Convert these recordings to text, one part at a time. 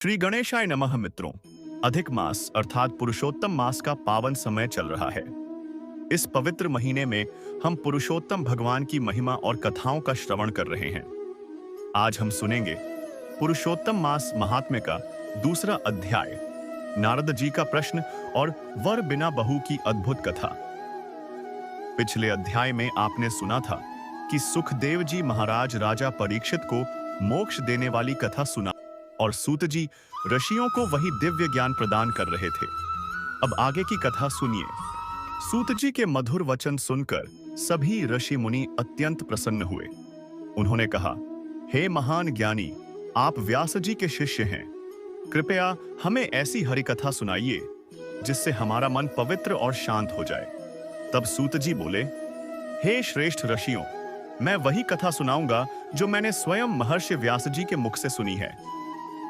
श्री गणेशाय नमः मित्रों। अधिक मास अर्थात पुरुषोत्तम मास का पावन समय चल रहा है। इस पवित्र महीने में हम पुरुषोत्तम भगवान की महिमा और कथाओं का श्रवण कर रहे हैं। आज हम सुनेंगे पुरुषोत्तम मास महात्म्य का दूसरा अध्याय, नारद जी का प्रश्न और वर बिना बहू की अद्भुत कथा। पिछले अध्याय में आपने सुना था कि सुखदेव जी महाराज राजा परीक्षित को मोक्ष देने वाली कथा सुना और सूत जी ऋषियों को वही दिव्य ज्ञान प्रदान कर रहे थे। अब आगे की कथा सुनिए। सूत जी के मधुर वचन सुनकर सभी ऋषि मुनि अत्यंत प्रसन्न हुए। उन्होंने कहा, हे महान ज्ञानी, आप व्यास जी के शिष्य हैं। कृपया हमें ऐसी हरि कथा सुनाइए जिससे हमारा मन पवित्र और शांत हो जाए। तब सूत जी बोले, हे श्रेष्ठ ऋषियों, मैं वही कथा सुनाऊंगा जो मैंने स्वयं महर्षि व्यास जी के मुख से सुनी है।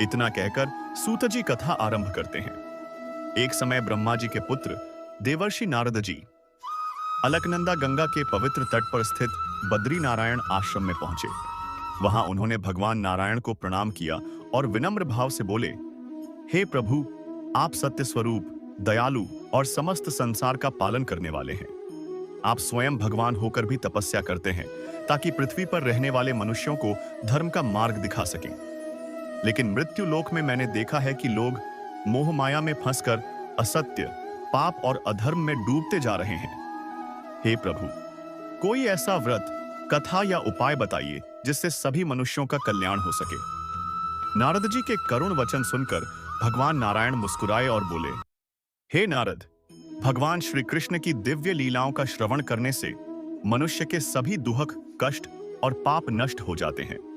इतना कहकर सूत जी कथा आरंभ करते हैं। एक समय ब्रह्मा जी के पुत्र देवर्षि नारद जी अलकनंदा गंगा के पवित्र तट पर स्थित बद्री नारायण आश्रम में पहुंचे। वहां उन्होंने भगवान नारायण को प्रणाम किया और विनम्र भाव से बोले, हे प्रभु, आप सत्य स्वरूप, दयालु और समस्त संसार का पालन करने वाले हैं। आप स्वयं भगवान होकर भी तपस्या करते हैं ताकि पृथ्वी पर रहने वाले मनुष्यों को धर्म का मार्ग दिखा सकें। लेकिन मृत्यु लोक में मैंने देखा है कि लोग मोह माया में फंसकर असत्य, पाप और अधर्म में डूबते जा रहे हैं। हे प्रभु, कोई ऐसा व्रत, कथा या उपाय बताइए जिससे सभी मनुष्यों का कल्याण हो सके। नारद जी के करुण वचन सुनकर भगवान नारायण मुस्कुराए और बोले, हे नारद, भगवान श्री कृष्ण की दिव्य लीलाओं का श्रवण करने से मनुष्य के सभी दुख, कष्ट और पाप नष्ट हो जाते हैं।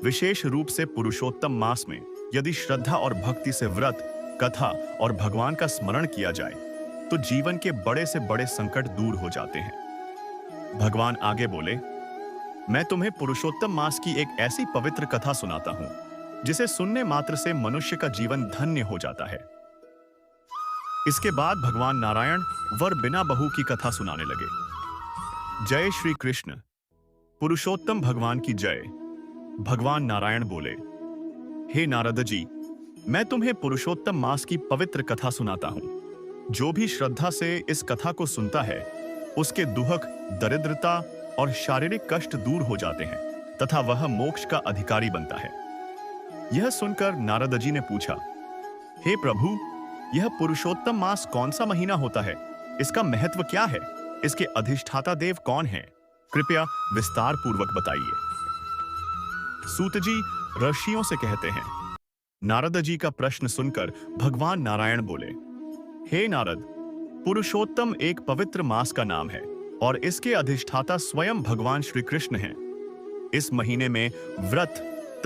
विशेष रूप से पुरुषोत्तम मास में यदि श्रद्धा और भक्ति से व्रत, कथा और भगवान का स्मरण किया जाए तो जीवन के बड़े से बड़े संकट दूर हो जाते हैं। भगवान आगे बोले, मैं तुम्हें पुरुषोत्तम मास की एक ऐसी पवित्र कथा सुनाता हूं जिसे सुनने मात्र से मनुष्य का जीवन धन्य हो जाता है। इसके बाद भगवान नारायण वर बिना बहू की कथा सुनाने लगे। जय श्री कृष्ण, पुरुषोत्तम भगवान की जय। भगवान नारायण बोले, हे नारद जी, मैं तुम्हें पुरुषोत्तम मास की पवित्र कथा सुनाता हूं। जो भी श्रद्धा से इस कथा को सुनता है उसके दुख, दरिद्रता और शारीरिक कष्ट दूर हो जाते हैं तथा वह मोक्ष का अधिकारी बनता है। यह सुनकर नारद जी ने पूछा, हे प्रभु, यह पुरुषोत्तम मास कौन सा महीना होता है? इसका महत्व क्या है? इसके अधिष्ठाता देव कौन हैं? कृपया विस्तार पूर्वक बताइए। सूत जी ऋषियों से कहते हैं। नारद जी का प्रश्न सुनकर भगवान नारायण बोले, हे नारद, पुरुषोत्तम एक पवित्र मास का नाम है और इसके अधिष्ठाता स्वयं भगवान श्री कृष्ण हैं। इस महीने में व्रत,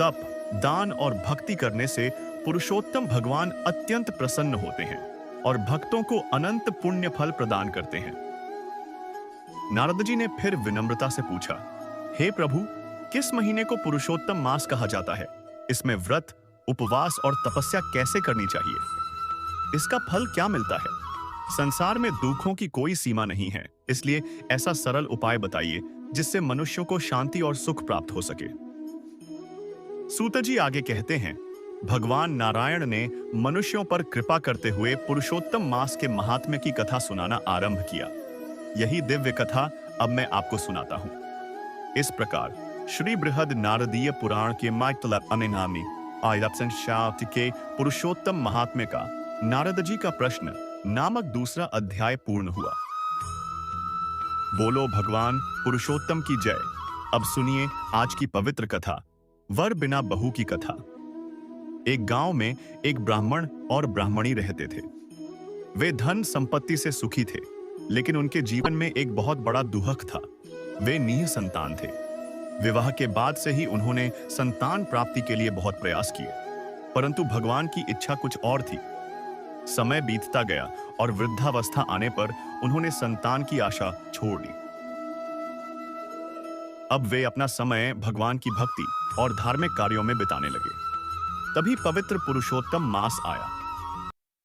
तप, दान और भक्ति करने से पुरुषोत्तम भगवान अत्यंत प्रसन्न होते हैं और भक्तों को अनंत पुण्य फल प्रदान करते हैं। नारद जी ने फिर विनम्रता से पूछा, हे प्रभु, किस महीने को पुरुषोत्तम मास कहा जाता है? इसमें व्रत, उपवास और तपस्या कैसे करनी चाहिए? इसका फल क्या मिलता है? संसार में दुखों की कोई सीमा नहीं है, इसलिए ऐसा सरल उपाय बताइए जिससे मनुष्यों को शांति और सुख प्राप्त हो सके। सूत जी आगे कहते हैं, भगवान नारायण ने मनुष्यों पर कृपा करते हुए पुरुषोत्तम मास के महात्म्य की कथा सुनाना आरंभ किया। यही दिव्य कथा अब मैं आपको सुनाता हूं। इस प्रकार श्री बृहद नारदीय पुराण के मैतल अनिनामी आयरपसन शाब्द के पुरुषोत्तम महात्म्य का नारद जी का प्रश्न नामक दूसरा अध्याय पूर्ण हुआ। बोलो भगवान पुरुषोत्तम की जय। अब सुनिए आज की पवित्र कथा, वर बिना बहू की कथा। एक गांव में एक ब्राह्मण और ब्राह्मणी रहते थे। वे धन संपत्ति से सुखी थे, लेकिन उनके जीवन में एक बहुत बड़ा दुख था। वे निः संतान थे। विवाह के बाद से ही उन्होंने संतान प्राप्ति के लिए बहुत प्रयास किए, परंतु भगवान की इच्छा कुछ और थी। समय बीतता गया और वृद्धावस्था आने पर उन्होंने संतान की आशा छोड़ दी। अब वे अपना समय भगवान की भक्ति और धार्मिक कार्यों में बिताने लगे। तभी पवित्र पुरुषोत्तम मास आया।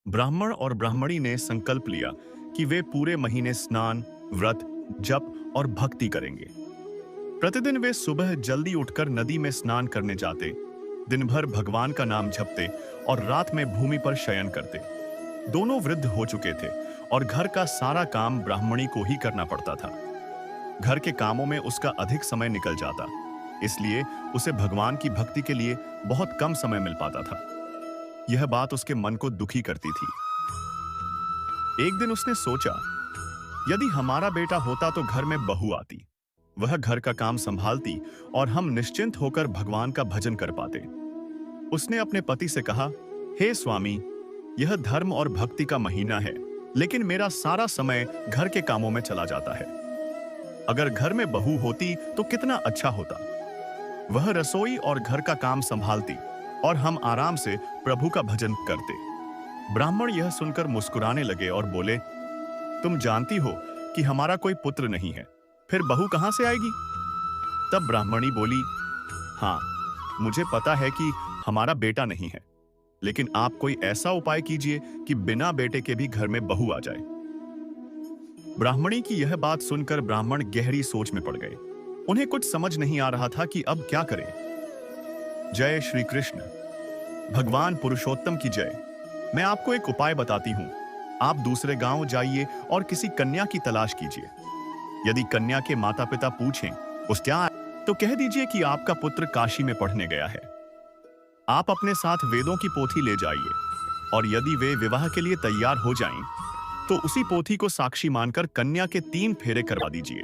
ब्राह्मण और ब्राह्मणी ने संकल्प लिया कि वे पूरे महीने स्नान, व्रत, जप और भक्ति करेंगे। प्रतिदिन वे सुबह जल्दी उठकर नदी में स्नान करने जाते दिन भर भगवान का नाम जपते और रात में भूमि पर शयन करते। दोनों वृद्ध हो चुके थे और घर का सारा काम ब्राह्मणी को ही करना पड़ता था। घर के कामों में उसका अधिक समय निकल जाता, इसलिए उसे भगवान की भक्ति के लिए बहुत कम समय मिल पाता था। यह बात उसके मन को दुखी करती थी। एक दिन उसने सोचा, यदि हमारा बेटा होता तो घर में बहू आती, वह घर का काम संभालती और हम निश्चिंत होकर भगवान का भजन कर पाते। उसने अपने पति से कहा, हे स्वामी, यह धर्म और भक्ति का महीना है, लेकिन मेरा सारा समय घर के कामों में चला जाता है। अगर घर में बहू होती तो कितना अच्छा होता। वह रसोई और घर का काम संभालती और हम आराम से प्रभु का भजन करते। ब्राह्मण यह सुनकर मुस्कुराने लगे और बोले, तुम जानती हो कि हमारा कोई पुत्र नहीं है, फिर बहू कहां से आएगी? तब ब्राह्मणी बोली, हाँ, मुझे पता है कि हमारा बेटा नहीं है, लेकिन आप कोई ऐसा उपाय कीजिए कि बिना बेटे के भी घर में बहू आ जाए। ब्राह्मणी की यह बात सुनकर ब्राह्मण गहरी सोच में पड़ गए। उन्हें कुछ समझ नहीं आ रहा था कि अब क्या करें। जय श्री कृष्ण। भगवान पुरुषोत्तम की जय। मैं आपको एक उपाय बताती हूं। आप दूसरे गांव जाइए और किसी कन्या की तलाश कीजिए। यदि कन्या के माता पिता पूछें उस क्या, तो कह दीजिए कि आपका पुत्र काशी में पढ़ने गया है। आप अपने साथ वेदों की पोथी ले जाइए और यदि वे विवाह के लिए तैयार हो जाएं, तो उसी पोथी को साक्षी मानकर कन्या के 3 फेरे करवा दीजिए।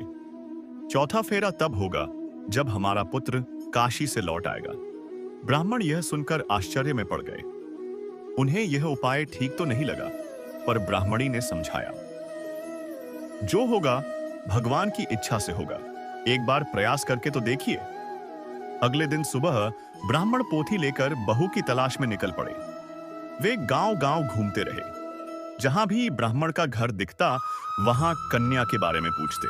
चौथा फेरा तब होगा जब हमारा पुत्र काशी से लौट आएगा। ब्राह्मण यह सुनकर आश्चर्य में पड़ गए। उन्हें यह उपाय ठीक तो नहीं लगा, पर ब्राह्मणी ने समझाया, जो होगा भगवान की इच्छा से होगा, एक बार प्रयास करके तो देखिए। अगले दिन सुबह ब्राह्मण पोथी लेकर बहू की तलाश में निकल पड़े। वे गांव-गांव घूमते रहे। जहां भी ब्राह्मण का घर दिखता, वहां कन्या के बारे में पूछते।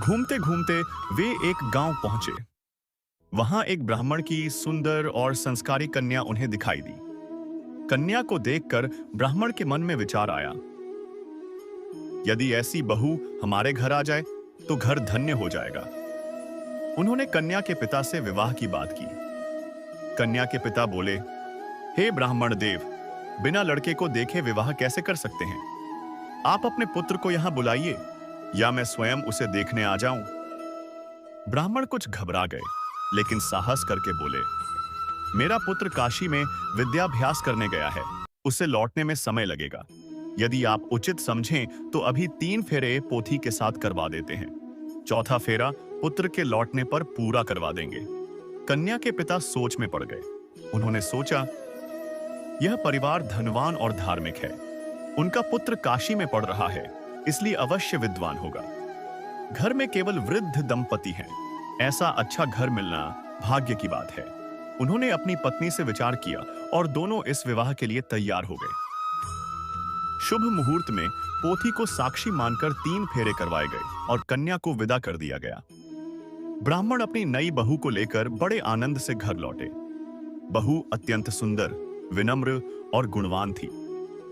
घूमते घूमते वे एक गांव पहुंचे। वहां एक ब्राह्मण की सुंदर और संस्कारी कन्या उन्हें दिखाई दी। कन्या को देखकर ब्राह्मण के मन में विचार आया, यदि ऐसी बहू हमारे घर आ जाए तो घर धन्य हो जाएगा। उन्होंने कन्या के पिता से विवाह की बात की। कन्या के पिता बोले, हे ब्राह्मण देव, बिना लड़के को देखे विवाह कैसे कर सकते हैं? आप अपने पुत्र को यहां बुलाइए, या मैं स्वयं उसे देखने आ जाऊं। ब्राह्मण कुछ घबरा गए, लेकिन साहस करके बोले, मेरा पुत्र काशी में विद्याभ्यास करने गया है, उसे लौटने में समय लगेगा। यदि आप उचित समझें तो अभी 3 फेरे पोथी के साथ करवा देते हैं। चौथा फेरा पुत्र के लौटने पर पूरा करवा देंगे। कन्या के पिता सोच में पड़ गए। उन्होंने सोचा, यह परिवार धनवान और धार्मिक है। उनका पुत्र काशी में पढ़ रहा है, इसलिए अवश्य विद्वान होगा। घर में केवल वृद्ध दंपति हैं। ऐसा अच्छा घर मिलना भाग्य की बात है। उन्होंने अपनी पत्नी से विचार किया और दोनों इस विवाह के लिए तैयार हो गए। शुभ मुहूर्त में पोथी को साक्षी मानकर 3 फेरे करवाए गए और कन्या को विदा कर दिया गया। ब्राह्मण अपनी नई बहू को लेकर बड़े आनंद से घर लौटे। बहू अत्यंत सुंदर, विनम्र और गुणवान थी।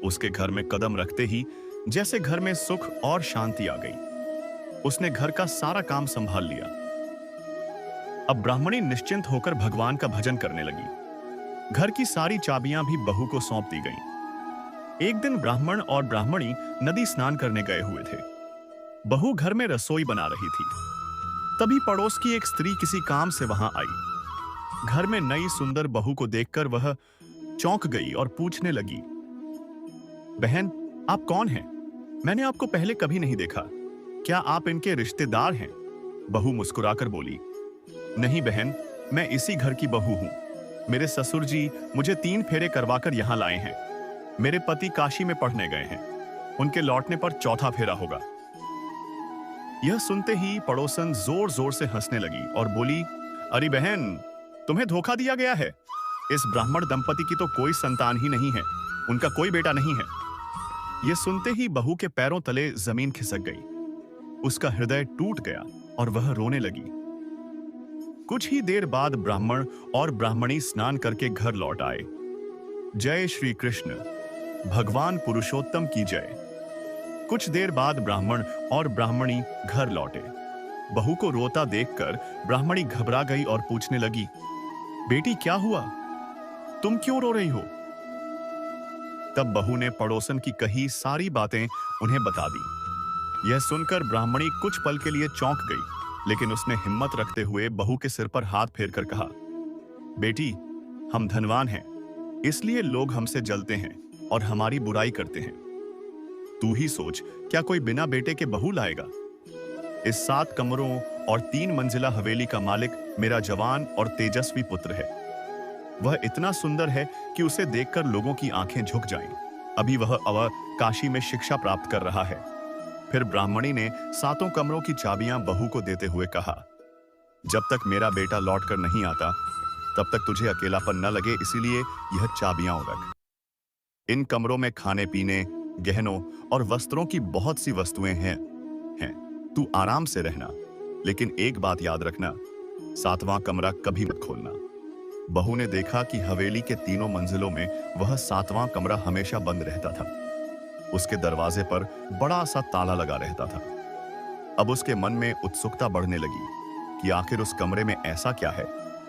उसके घर में कदम रखते ही जैसे घर में सुख और शांति आ गई। उसने घर का सारा काम संभाल लिया। अब ब्राह्मणी निश्चिंत होकर भगवान का भजन करने लगी। घर की सारी चाबियां भी बहू को सौंप दी गईं। एक दिन ब्राह्मण और ब्राह्मणी नदी स्नान करने गए हुए थे। बहू घर में रसोई बना रही थी। तभी पड़ोस की एक स्त्री किसी काम से वहां आई। घर में नई सुंदर बहू को देखकर वह चौंक गई और पूछने लगी, बहन, आप कौन हैं? मैंने आपको पहले कभी नहीं देखा। क्या आप इनके रिश्तेदार हैं? बहू मुस्कुराकर बोली, नहीं बहन, मैं इसी घर की बहू हूं। मेरे ससुर जी मुझे 3 फेरे करवाकर यहां लाए हैं। मेरे पति काशी में पढ़ने गए हैं। उनके लौटने पर चौथा फेरा होगा। यह सुनते ही पड़ोसन जोर जोर से हंसने लगी और बोली, अरे बहन, तुम्हें धोखा दिया गया है। इस ब्राह्मण दंपति की तो कोई संतान ही नहीं है। उनका कोई बेटा नहीं है। यह सुनते ही बहू के पैरों तले जमीन खिसक गई। उसका हृदय टूट गया और वह रोने लगी। कुछ ही देर बाद ब्राह्मण और ब्राह्मणी स्नान करके घर लौट आए। जय श्री कृष्ण। भगवान पुरुषोत्तम की जय। कुछ देर बाद ब्राह्मण और ब्राह्मणी घर लौटे। बहू को रोता देखकर ब्राह्मणी घबरा गई और पूछने लगी, बेटी क्या हुआ? तुम क्यों रो रही हो? तब बहू ने पड़ोसन की कही सारी बातें उन्हें बता दी। यह सुनकर ब्राह्मणी कुछ पल के लिए चौंक गई, लेकिन उसने हिम्मत रखते हुए बहू के सिर पर हाथ फेरकर कहा, बेटी, हम धनवान हैं, इसलिए लोग हमसे जलते हैं और हमारी बुराई करते हैं। तू ही सोच, क्या कोई बिना बेटे के बहू लाएगा? इस 7 कमरों और 3 मंजिला हवेली का मालिक मेरा जवान और तेजस्वी पुत्र है। वह इतना सुंदर है कि उसे देखकर लोगों की आंखें झुक जाएं। अभी वह काशी में शिक्षा प्राप्त कर रहा है। फिर ब्राह्मणी ने 7 कमरों की चाबियां बहू को देते हुए कहा, जब तक मेरा बेटा लौट कर नहीं आता, तब तक तुझे अकेलापन न लगे, इसीलिए यह चाबियां रख। इन कमरों में खाने पीने, गहनों और वस्त्रों की बहुत सी वस्तुएं हैं। तू आराम से रहना, लेकिन एक बात याद रखना, 7वां कमरा कभी मत खोलना। बहू ने देखा कि हवेली के 3 मंजिलों में वह 7वां कमरा हमेशा बंद रहता था। उसके दरवाजे पर बड़ा सा ताला लगा रहता था। अब उसके मन में उत्सुकता बढ़ने लगी कि आखिर उस कमरे में ऐसा क्या है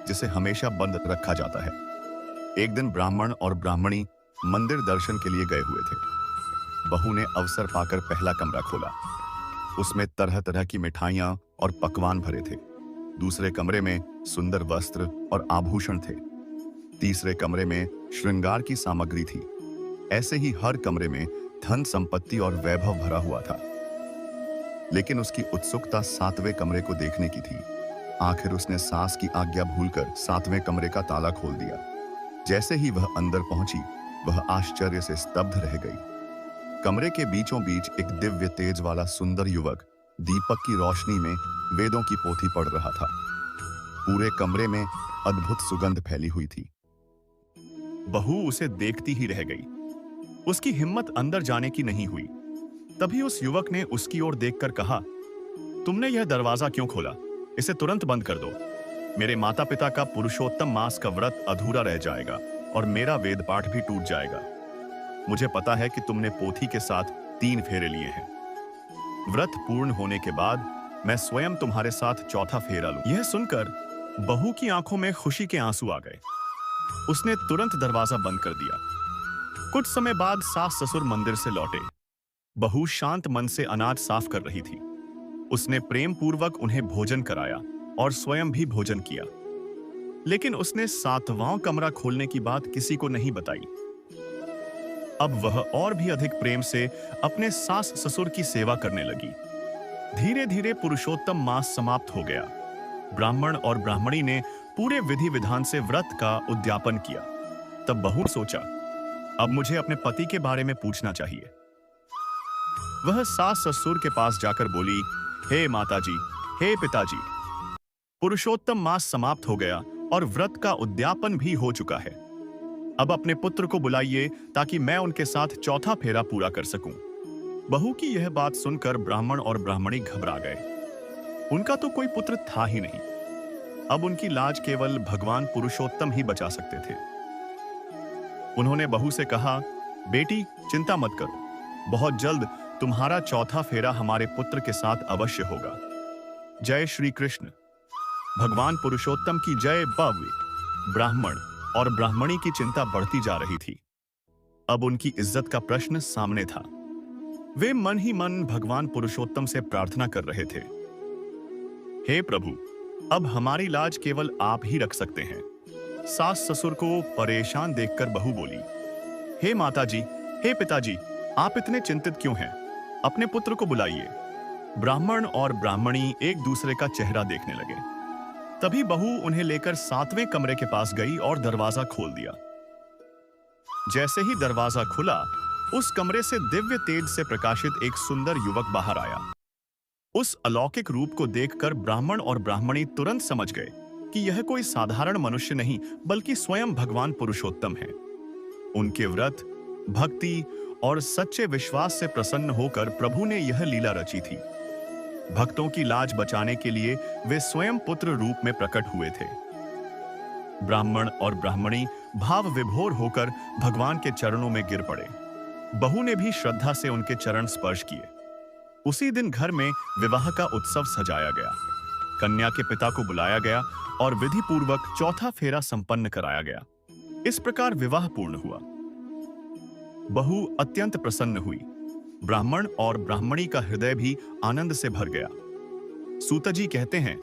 जिसे हमेशा बंद रखा जाता है। एक दिन ब्राह्मण और ब्राह्मणी मंदिर दर्शन के लिए गए हुए थे। बहू ने अवसर पाकर पहला कमरा खोला। उसमें तरह तरह की मिठाइयां और पकवान भरे थे। दूसरे कमरे में सुंदर वस्त्र और आभूषण थे। तीसरे कमरे में श्रृंगार की सामग्री थी। ऐसे ही हर कमरे में धन संपत्ति और वैभव भरा हुआ था। लेकिन उसकी उत्सुकता 7वें कमरे को देखने की थी। आखिर उसने सास की आज्ञा भूलकर 7वें कमरे का ताला खोल दिया। जैसे ही वह अंदर पहुंची, वह आश्चर्य से स्तब्ध रह गई। कमरे के बीचों बीच एक दिव्य तेज वाला सुंदर युवक दीपक की रोशनी में वेदों की पोथी पढ़ रहा था। पूरे कमरे में अद्भुत सुगंध फैली हुई थी। बहू उसे देखती ही रह गई। उसकी हिम्मत अंदर जाने की नहीं हुई। तभी उस युवक ने उसकी ओर देखकर कहा, तुमने यह दरवाजा क्यों खोला? इसे तुरंत बंद कर दो। मेरे माता पिता का पुरुषोत्तम मास का व्रत अधूरा रह जाएगा और मेरा वेद पाठ भी टूट जाएगा। मुझे पता है कि तुमने पोथी के साथ 3 फेरे लिए हैं। व्रत पूर्ण होने के बाद मैं स्वयं तुम्हारे साथ चौथा फेरा लूं। यह सुनकर बहू की आंखों में खुशी के आंसू आ गए। उसने तुरंत दरवाजा बंद कर दिया। कुछ समय बाद सास ससुर मंदिर से लौटे। बहू शांत मन से अनाज साफ कर रही थी। उसने प्रेम पूर्वक उन्हें भोजन कराया और स्वयं भी भोजन किया। लेकिन उसने 7वां कमरा खोलने की बात किसी को नहीं बताई। अब वह और भी अधिक प्रेम से अपने सास ससुर की सेवा करने लगी। धीरे धीरे पुरुषोत्तम मास समाप्त हो गया। ब्राह्मण और ब्राह्मणी ने पूरे विधि विधान से व्रत का उद्यापन किया। तब बहू सोचा, अब मुझे अपने पति के बारे में पूछना चाहिए। वह सास ससुर के पास जाकर बोली, हे माताजी, हे पिताजी, पुरुषोत्तम मास समाप्त हो गया और व्रत का उद्यापन भी हो चुका है। अब अपने पुत्र को बुलाइए ताकि मैं उनके साथ चौथा फेरा पूरा कर सकूं। बहू की यह बात सुनकर ब्राह्मण और ब्राह्मणी घबरा गए। उनका तो कोई पुत्र था ही नहीं। अब उनकी लाज केवल भगवान पुरुषोत्तम ही बचा सकते थे। उन्होंने बहू से कहा, बेटी, चिंता मत करो, बहुत जल्द तुम्हारा चौथा फेरा हमारे पुत्र के साथ अवश्य होगा। जय श्री कृष्ण। भगवान पुरुषोत्तम की जय। भव्य ब्राह्मण और ब्राह्मणी की चिंता बढ़ती जा रही थी। अब उनकी इज्जत का प्रश्न सामने था। वे मन ही मन भगवान पुरुषोत्तम से प्रार्थना कर रहे थे, हे प्रभु, अब हमारी लाज केवल आप ही रख सकते हैं। सास ससुर को परेशान देखकर बहू बोली, हे माताजी, हे पिताजी, आप इतने चिंतित क्यों हैं? अपने पुत्र को बुलाइए। ब्राह्मण और ब्राह्मणी एक दूसरे का चेहरा देखने लगे। तभी बहू उन्हें लेकर 7वें कमरे के पास गई और दरवाजा खोल दिया। जैसे ही दरवाजा खुला, उस कमरे से दिव्य तेज से प्रकाशित एक सुंदर युवक बाहर आया। उस अलौकिक रूप को देखकर ब्राह्मण और ब्राह्मणी तुरंत समझ गए कि यह कोई साधारण मनुष्य नहीं, बल्कि स्वयं भगवान पुरुषोत्तम है। उनके व्रत, भक्ति और सच्चे विश्वास से प्रसन्न होकर प्रभु ने यह लीला रची थी। भक्तों की लाज बचाने के लिए वे स्वयं पुत्र रूप में प्रकट हुए थे। ब्राह्मण और ब्राह्मणी भाव विभोर होकर भगवान के चरणों में गिर पड़े। बहू ने भी श्रद्धा से उनके चरण स्पर्श किए। उसी दिन घर में विवाह का उत्सव सजाया गया। कन्या के पिता को बुलाया गया और विधि पूर्वक चौथा फेरा संपन्न कराया गया। इस प्रकार विवाह पूर्ण हुआ। बहू अत्यंत प्रसन्न हुई। ब्राह्मण और ब्राह्मणी का हृदय भी आनंद से भर गया। सूत जी कहते हैं,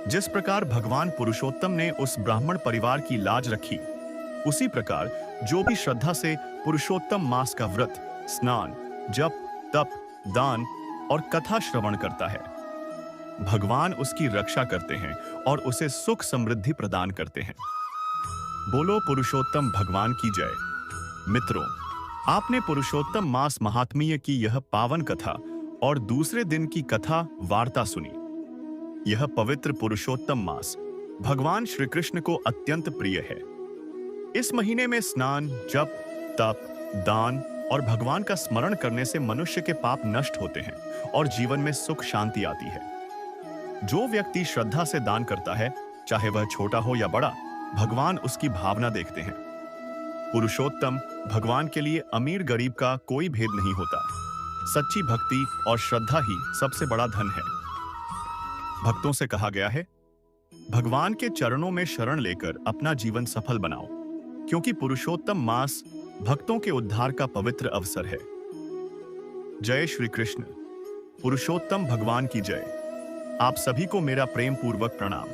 जिस प्रकार भगवान पुरुषोत्तम ने उस ब्राह्मण परिवार की लाज रखी, उसी प्रकार जो भी श्रद्धा से पुरुषोत्तम मास का व्रत, स्नान, जप, तप, दान और कथा श्रवण करता है, भगवान उसकी रक्षा करते हैं और उसे सुख समृद्धि प्रदान करते हैं। बोलो पुरुषोत्तम भगवान की जय। मित्रों, आपने पुरुषोत्तम मास महात्म्य की यह पावन कथा और दूसरे दिन की कथा वार्ता सुनी। यह पवित्र पुरुषोत्तम मास भगवान श्री कृष्ण को अत्यंत प्रिय है। इस महीने में स्नान, जप, तप, दान और भगवान का स्मरण करने से मनुष्य के पाप नष्ट होते हैं और जीवन में सुख शांति आती है। जो व्यक्ति श्रद्धा से दान करता है, चाहे वह छोटा हो या बड़ा, भगवान उसकी भावना देखते हैं। पुरुषोत्तम भगवान के लिए अमीर गरीब का कोई भेद नहीं होता। सच्ची भक्ति और श्रद्धा ही सबसे बड़ा धन है। भक्तों से कहा गया है, भगवान के चरणों में शरण लेकर अपना जीवन सफल बनाओ, क्योंकि पुरुषोत्तम मास भक्तों के उद्धार का पवित्र अवसर है। जय श्री कृष्ण। पुरुषोत्तम भगवान की जय। आप सभी को मेरा प्रेम पूर्वक प्रणाम।